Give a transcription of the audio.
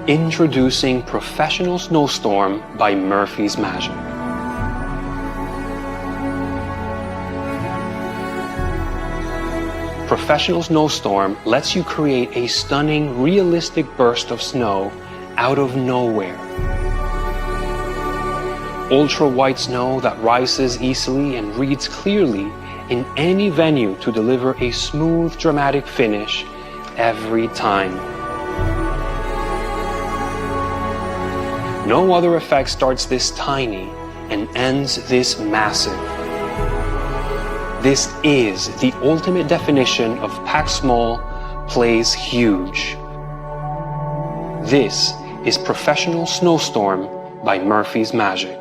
Introducing Professional Snowstorm by Murphy's Magic. Professional Snowstorm lets you create a stunning, realistic burst of snow out of nowhere. Ultra-white snow that rises easily and reads clearly in any venue to deliver a smooth, dramatic finish every time. No other effect starts this tiny and ends this massive. This is the ultimate definition of pack small, plays huge. This is Professional Snowstorm by Murphy's Magic.